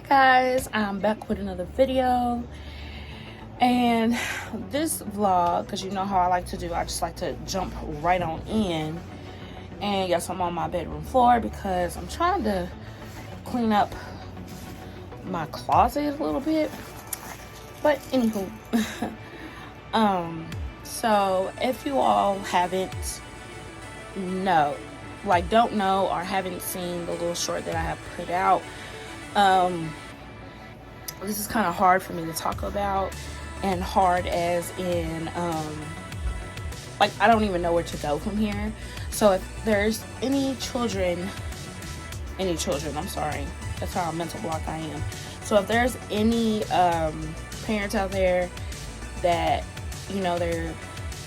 Guys, I'm back with another video, and this vlog, because you know how I like to do, I just like to jump right on in. And yes, I'm on my bedroom floor because I'm trying to clean up my closet a little bit. But anywho, so if you all don't know or haven't seen the little short that I have put out, this is kind of hard for me to talk about, and hard as in I don't even know where to go from here. So if there's any children, I'm sorry, that's how mental block I am. So if there's any parents out there that their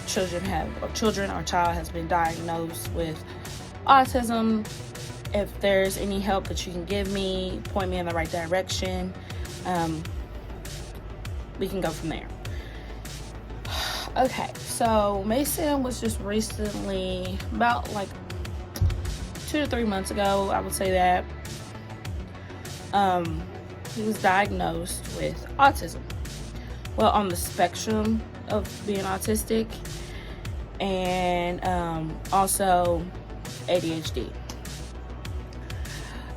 children or child has been diagnosed with autism, if there's any help that you can give me, point me in the right direction, we can go from there. Okay, so Mason was just recently, about 2 to 3 months ago, I would say that, he was diagnosed with autism. Well, on the spectrum of being autistic, and also ADHD.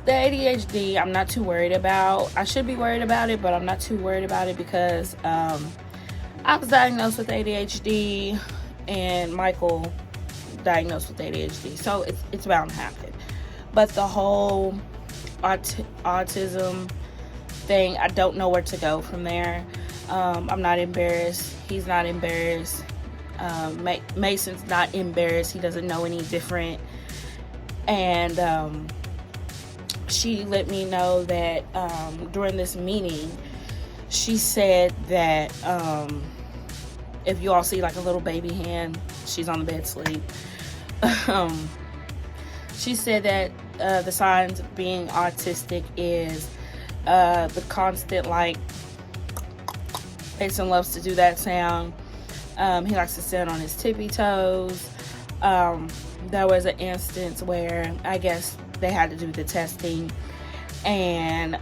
The ADHD, I'm not too worried about. I should be worried about it, but I'm not too worried about it because I was diagnosed with ADHD, and Michael diagnosed with ADHD, so it's bound to happen. But the whole autism thing, I don't know where to go from there. I'm not embarrassed. He's not embarrassed. Mason's not embarrassed. He doesn't know any different. And she let me know that during this meeting, she said that if you all see a little baby hand, she's on the bed asleep. She said that the signs of being autistic is the constant, Mason loves to do that sound. He likes to sit on his tippy toes. There was an instance where I guess they had to do the testing, and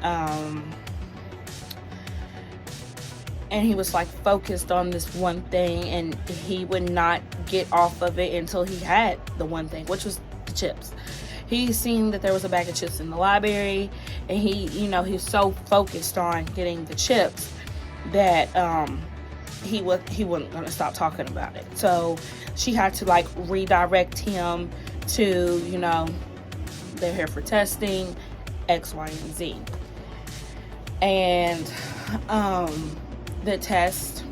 he was focused on this one thing, and he would not get off of it until he had the one thing, which was the chips. He seen that there was a bag of chips in the library, and he was so focused on getting the chips that he wasn't gonna stop talking about it. So she had to redirect him to they're here for testing X, Y, and Z. And the test,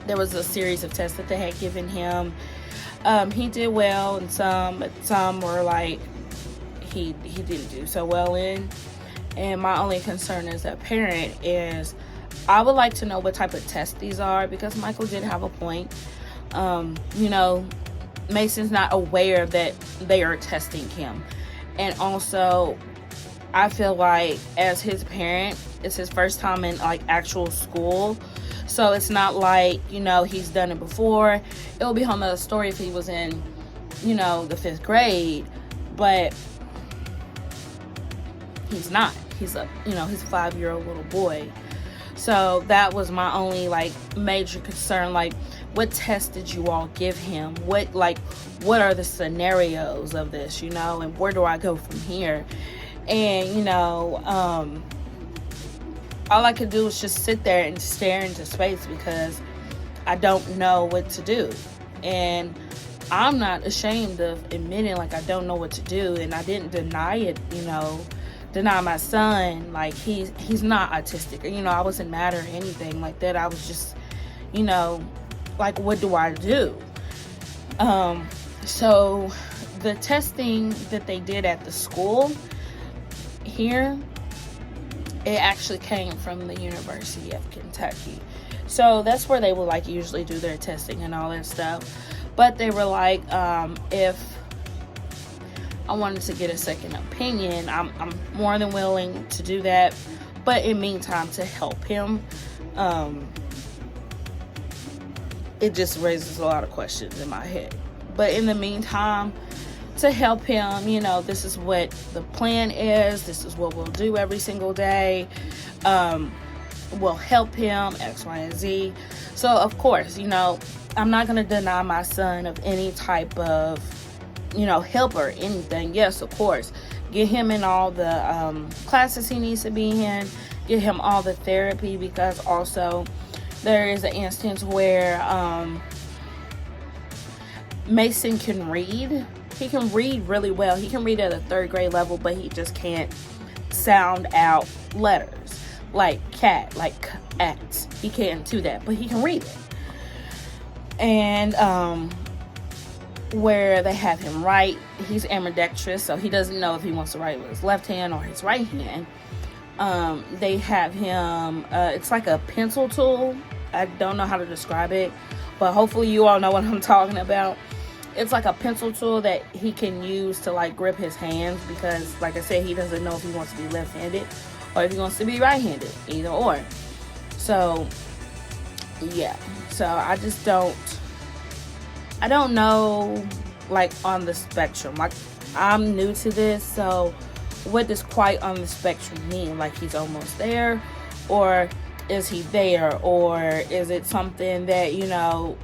there was a series of tests that they had given him. He did well in some, but some were he didn't do so well in. And my only concern as a parent is I would like to know what type of test these are, because Michael did have a point. Mason's not aware that they are testing him. And also, I feel as his parent, it's his first time in actual school. So it's not he's done it before. It would be a whole nother story if he was in, the 5th grade. But he's not. He's a 5-year-old little boy. So that was my only major concern. What test did you all give him? What are the scenarios of this, and where do I go from here? And all I could do was just sit there and stare into space, because I don't know what to do. And I'm not ashamed of admitting I don't know what to do, and I didn't deny it, deny my son he's not autistic, or I wasn't mad or anything like that. I was just what do I do? So the testing that they did at the school here, it actually came from the University of Kentucky. So that's where they would usually do their testing and all that stuff. But they were if I wanted to get a second opinion, I'm more than willing to do that. But in the meantime, to help him, it just raises a lot of questions in my head. But in the meantime, to help him. You know, this is what the plan is. This is what we'll do every single day. Will help him X, Y, and Z. So of course, you know, I'm not going to deny my son of any type of, you know, help or anything. Yes, of course, get him in all the classes he needs to be in, get him all the therapy, because also there is an instance where Mason can read. He can read really well. He can read at a 3rd grade level, but he just can't sound out letters like cat, like at. He can't do that, but he can read it. And where they have him write, he's ambidextrous, so he doesn't know if he wants to write with his left hand or his right hand. They have him, it's like a pencil tool. I don't know how to describe it, but hopefully you all know what I'm talking about. It's like a pencil tool that he can use to like grip his hands, because like I said, he doesn't know if he wants to be left-handed or if he wants to be right-handed, either or. So yeah, so I don't know, like, on the spectrum. Like, I'm new to this, so what does quite on the spectrum mean? Like, he's almost there, or is he there, or is it something that, you know,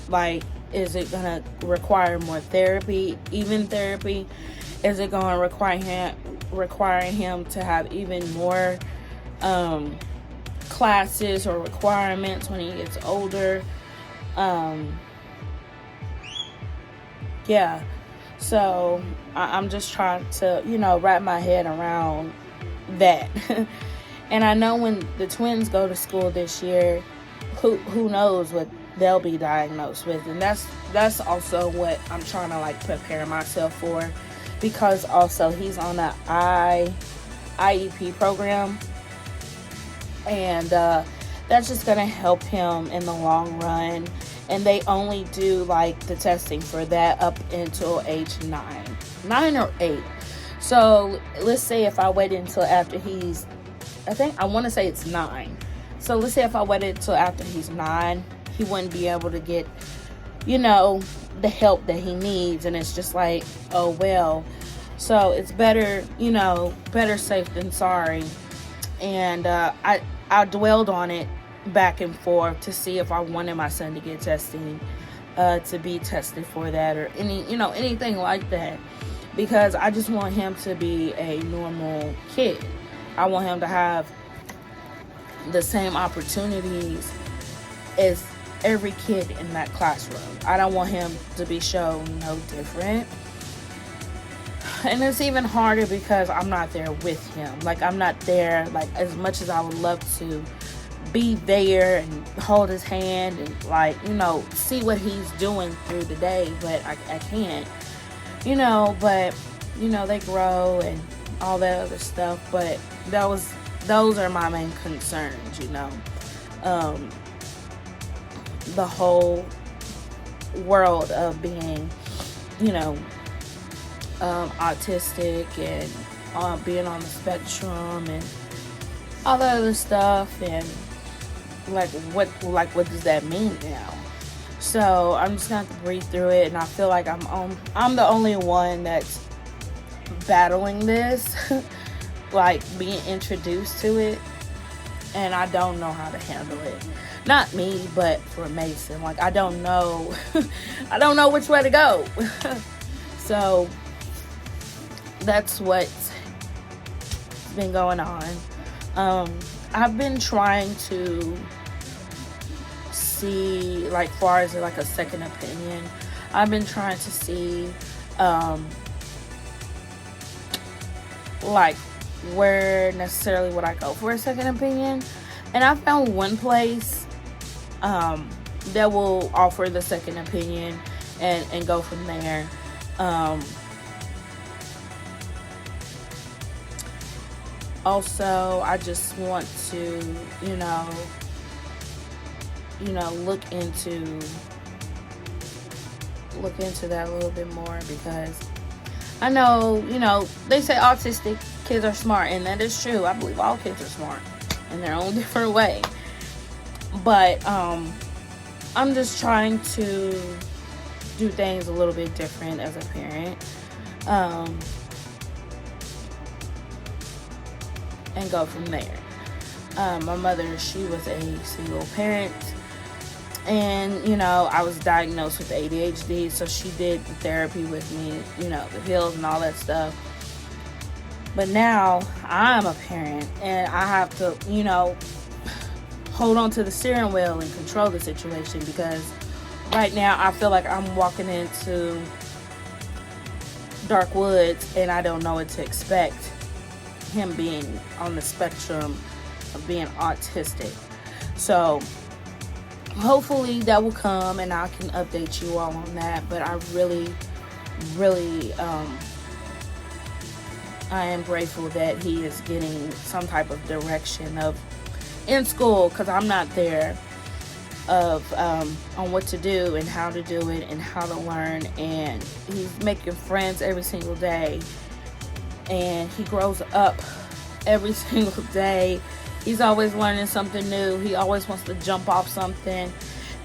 like, is it gonna require more therapy, even therapy? Is it gonna require him to have even more classes or requirements when he gets older? Yeah, so I'm just trying to, you know, wrap my head around that. And I know when the twins go to school this year, who knows what they'll be diagnosed with. And that's also what I'm trying to like prepare myself for, because also he's on the IEP program, and that's just gonna help him in the long run. And they only do like the testing for that up until age 9 or 8. So let's say if I waited until after he's, I want to say it's 9. So let's say if I waited until after he's 9, he wouldn't be able to get, you know, the help that he needs. And it's just like, oh well. So it's better, you know, better safe than sorry. And I dwelled on it back and forth to see if I wanted my son to get testing, to be tested for that, or anything like that, because I just want him to be a normal kid. I want him to have the same opportunities as every kid in that classroom. I don't want him to be shown no different. And it's even harder because I'm not there with him. Like, I'm not there, like, as much as I would love to be there and hold his hand and, like, you know, see what he's doing through the day, but I can't, you know. But, you know, they grow and all that other stuff, but those are my main concerns, you know. The whole world of being, you know, autistic and being on the spectrum and all that other stuff, and what does that mean now? So I'm just gonna have to breathe through it, and I feel like I'm the only one that's battling this, like being introduced to it, and I don't know how to handle it. Not me, but for Mason, like I don't know which way to go. So that's what's been going on. I've been trying to see, like, far as like a second opinion, I've been trying to see like where necessarily would I go for a second opinion. And I found one place that will offer the second opinion and go from there. Also, I just want to, you know, look into that a little bit more, because I know, you know, they say autistic kids are smart, and that is true. I believe all kids are smart in their own different way. But I'm just trying to do things a little bit different as a parent. um, and go from there. My mother, she was a single parent, and I was diagnosed with ADHD, so she did the therapy with me, the pills and all that stuff. But now I'm a parent, and I have to, hold on to the steering wheel and control the situation, because right now I feel like I'm walking into dark woods and I don't know what to expect, him being on the spectrum of being autistic. So hopefully that will come and I can update you all on that. But I really I am grateful that he is getting some type of direction in school, because I'm not there, on what to do and how to do it and how to learn. And he's making friends every single day, and he grows up every single day. He's always learning something new. He always wants to jump off something.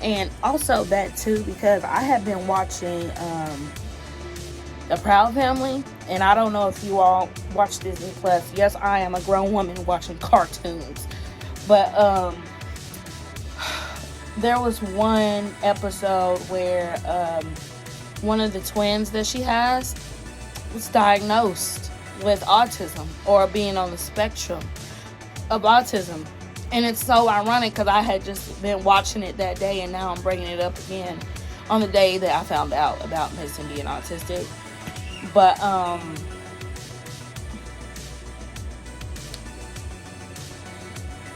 And also that too, because I have been watching The Proud Family, and I don't know if you all watch Disney Plus. Yes, I am a grown woman watching cartoons, but there was one episode where one of the twins that she has was diagnosed with autism, or being on the spectrum of autism. And it's so ironic, because I had just been watching it that day, and now I'm bringing it up again on the day that I found out about Mason being autistic. But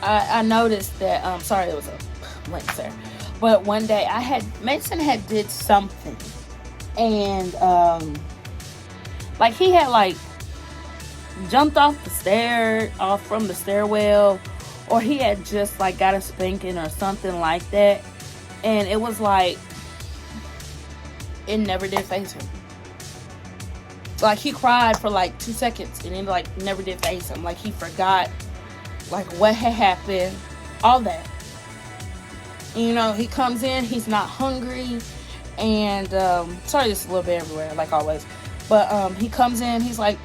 I noticed that sorry, it was a link there, but one day Mason had did something, and like he had jumped off from the stairwell, or he had just got a spanking or something like that, and it was it never did faze him. He cried for 2 seconds, and then never did face him. He forgot what had happened, all that. And, he comes in, he's not hungry, and sorry, this is a little bit everywhere, like always. But he comes in, he's I'm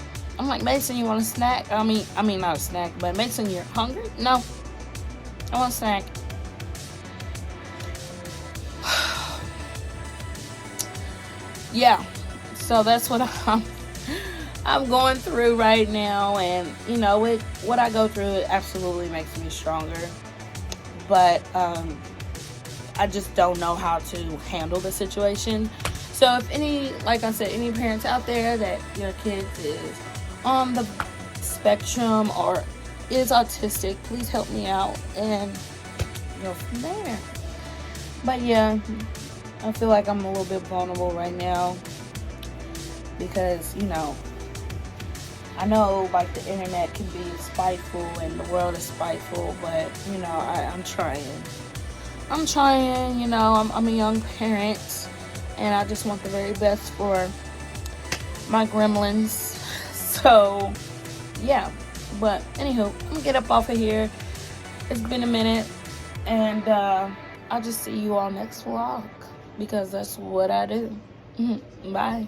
like, Mason, you want a snack? I mean not a snack, but Mason, you're hungry? No, I want a snack. Yeah, so that's what I'm going through right now, and what I go through, it absolutely makes me stronger. But I just don't know how to handle the situation. So if any parents out there that your kid is on the spectrum or is autistic, please help me out and go from there. But yeah, I feel like I'm a little bit vulnerable right now, because I know the internet can be spiteful and the world is spiteful, but I'm trying. I'm a young parent, and I just want the very best for my gremlins. So yeah, but anywho, I'm gonna get up off of here. It's been a minute, and I'll just see you all next vlog, because that's what I do. Bye.